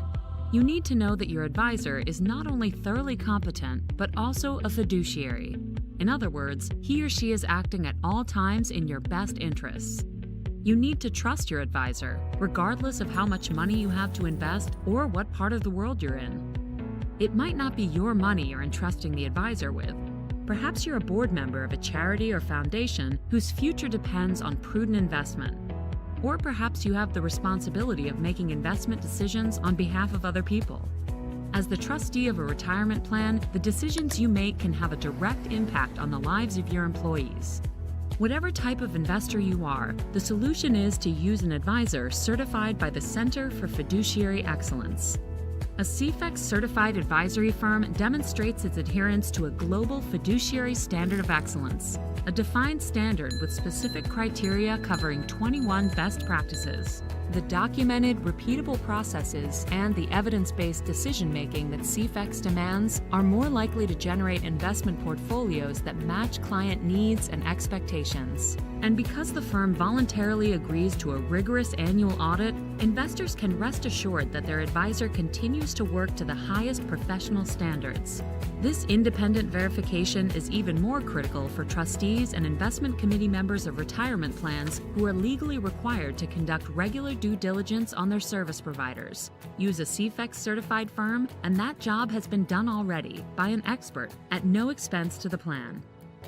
Speaker 10: You need to know that your advisor is not only thoroughly competent, but also a fiduciary. In other words, he or she is acting at all times in your best interests. You need to trust your advisor, regardless of how much money you have to invest or what part of the world you're in. It might not be your money you're entrusting the advisor with. Perhaps you're a board member of a charity or foundation whose future depends on prudent investment. Or perhaps you have the responsibility of making investment decisions on behalf of other people. As the trustee of a retirement plan, the decisions you make can have a direct impact on the lives of your employees. Whatever type of investor you are, the solution is to use an advisor certified by the Center for Fiduciary Excellence. A CFEX certified advisory firm demonstrates its adherence to a global fiduciary standard of excellence, a defined standard with specific criteria covering 21 best practices. The documented, repeatable processes and the evidence-based decision-making that CFEX demands are more likely to generate investment portfolios that match client needs and expectations. And because the firm voluntarily agrees to a rigorous annual audit, investors can rest assured that their advisor continues to work to the highest professional standards. This independent verification is even more critical for trustees and investment committee members of retirement plans who are legally required to conduct regular due diligence on their service providers. Use a CFEX certified firm, and that job has been done already by an expert at no expense to the plan.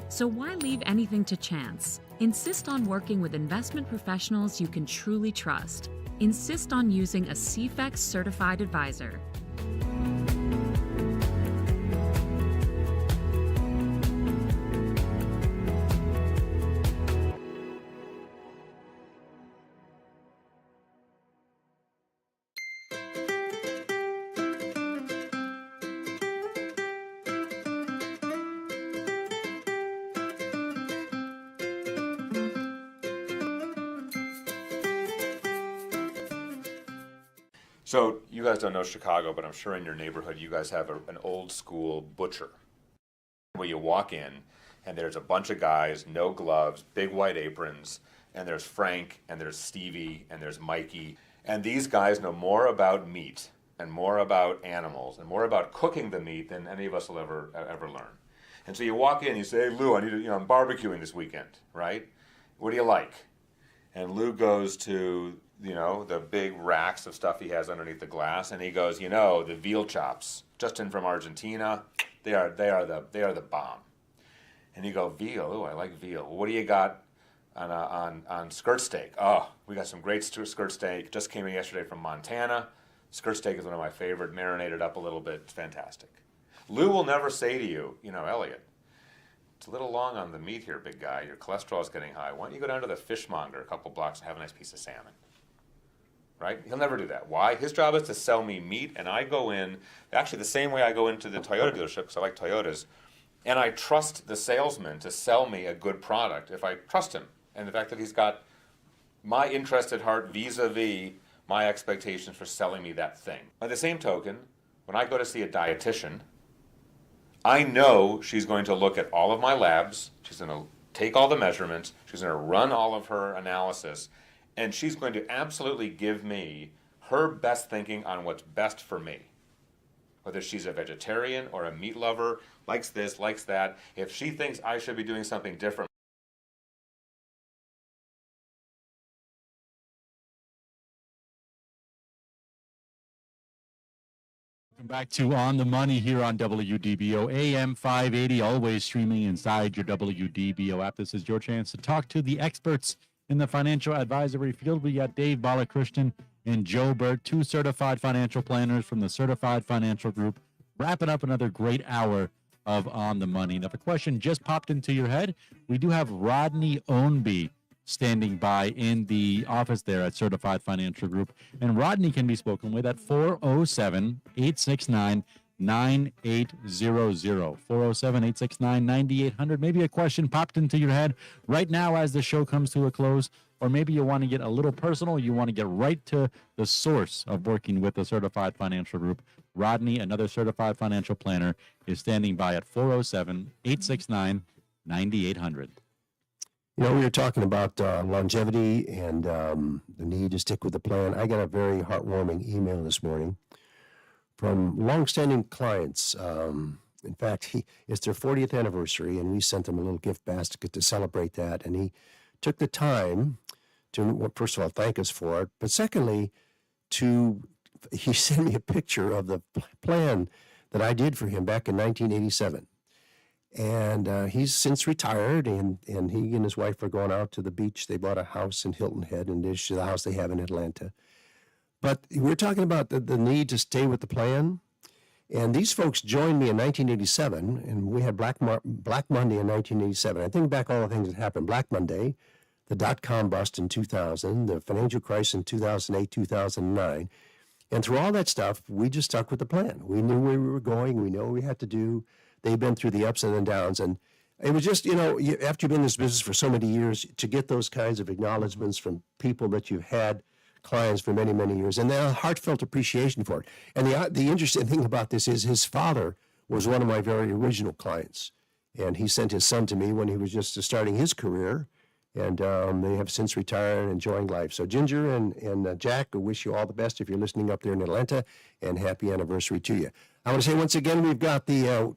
Speaker 10: So why leave anything to chance? Insist on working with investment professionals you can truly trust. Insist on using a CFEX certified advisor.
Speaker 12: So you guys don't know Chicago, but I'm sure in your neighborhood you guys have an old school butcher where you walk in and there's a bunch of guys, no gloves, big white aprons, and there's Frank and there's Stevie and there's Mikey. And these guys know more about meat and more about animals and more about cooking the meat than any of us will ever learn. And so you walk in and you say, hey, Lou, I need to, I'm barbecuing this weekend, right? What do you like? And Lou goes to the big racks of stuff he has underneath the glass, and he goes, the veal chops, just in from Argentina, they are the bomb. And you go, veal? Oh, I like veal. Well, what do you got on skirt steak? Oh, we got some great skirt steak. Just came in yesterday from Montana. Skirt steak is one of my favorite, marinated up a little bit. It's fantastic. Lou will never say to you, Elliot, it's a little long on the meat here, big guy. Your cholesterol is getting high. Why don't you go down to the fishmonger a couple blocks and have a nice piece of salmon? Right? He'll never do that. Why? His job is to sell me meat, and I go in, actually the same way I go into the Toyota dealership, because I like Toyotas, and I trust the salesman to sell me a good product if I trust him. And the fact that he's got my interest at heart vis-a-vis my expectations for selling me that thing. By the same token, when I go to see a dietitian, I know she's going to look at all of my labs, she's going to take all the measurements, she's going to run all of her analysis, and she's going to absolutely give me her best thinking on what's best for me. Whether she's a vegetarian or a meat lover, likes this, likes that, if she thinks I should be doing something different.
Speaker 1: Welcome back to On the Money here on WDBO AM 580, always streaming inside your WDBO app. This is your chance to talk to the experts in the financial advisory field. We got Dave Balakrishnan and Joe Bert, two certified financial planners from the Certified Financial Group, wrapping up another great hour of On the Money. Now, if a question just popped into your head, we do have Rodney Ownby standing by in the office there at Certified Financial Group. And Rodney can be spoken with at 407-869-9959. 9800. 407-869-9800. Maybe a question popped into your head right now as the show comes to a close, or maybe you want to get a little personal. You want to get right to the source of working with the Certified Financial Group. Rodney, another certified financial planner, is standing by at 407-869-9800.
Speaker 2: You know, we were talking about longevity and the need to stick with the plan. I got a very heartwarming email this morning from longstanding clients. In fact, it's their 40th anniversary, and we sent them a little gift basket to celebrate that. And he took the time to, well, first of all, thank us for it, but secondly, he sent me a picture of the plan that I did for him back in 1987. And he's since retired, and he and his wife are going out to the beach. They bought a house in Hilton Head, and this is the house they have in Atlanta. But we're talking about the need to stay with the plan. And these folks joined me in 1987, and we had Black Monday in 1987. I think back all the things that happened. Black Monday, the dot-com bust in 2000, the financial crisis in 2008, 2009. And through all that stuff, we just stuck with the plan. We knew where we were going. We knew what we had to do. They've been through the ups and the downs. And it was just, after you've been in this business for so many years, to get those kinds of acknowledgments from people that you've had clients for many, many years, and a heartfelt appreciation for it. And the interesting thing about this is his father was one of my very original clients. And he sent his son to me when he was just starting his career. And they have since retired and enjoying life. So Ginger and Jack, I wish you all the best if you're listening up there in Atlanta, and happy anniversary to you. I want to say once again, we've got the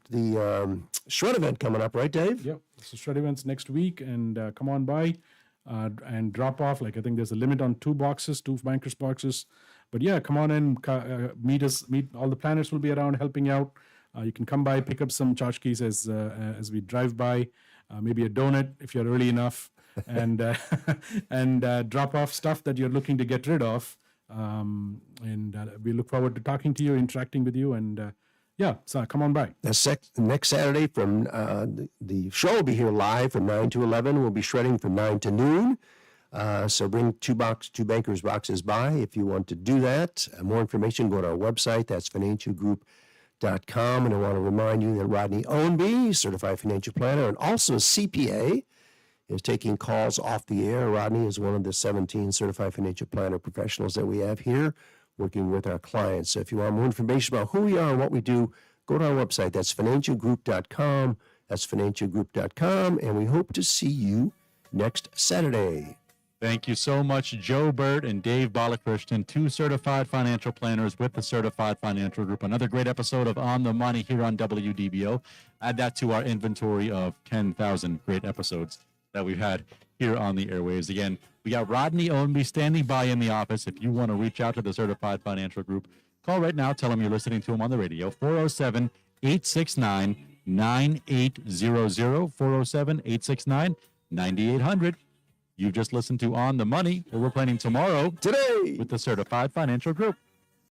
Speaker 2: Shred event coming up, right, Dave?
Speaker 3: Yep. So Shred event's next week, and come on by and drop off. I think there's a limit on 2 bankers boxes. But yeah, come on in, meet us. Meet all the planners will be around helping out. You can come by, pick up some tchotchkes as we drive by, maybe a donut if you're early enough. and drop off stuff that you're looking to get rid of. We look forward to talking to you, interacting with you, and so come on by.
Speaker 2: Next Saturday from the show will be here live from 9 to 11. We'll be shredding from 9 to noon. So bring 2 bankers boxes by if you want to do that. More information, go to our website. That's financialgroup.com. And I want to remind you that Rodney Ownby, certified financial planner and also CPA, is taking calls off the air. Rodney is one of the 17 certified financial planner professionals that we have here working with our clients. So if you want more information about who we are and what we do, go to our website. That's financialgroup.com. That's financialgroup.com. And we hope to see you next Saturday.
Speaker 1: Thank you so much, Joe Bert and Dave Balakrishnan, 2 certified financial planners with the Certified Financial Group. Another great episode of On the Money here on WDBO. Add that to our inventory of 10,000 great episodes that we've had here on the airwaves. Again, we got Rodney Ownby standing by in the office. If you want to reach out to the Certified Financial Group, call right now. Tell them you're listening to him on the radio. 407-869-9800. 407-869-9800. You've just listened to On the Money, where we're planning tomorrow
Speaker 2: today
Speaker 1: with the Certified Financial Group.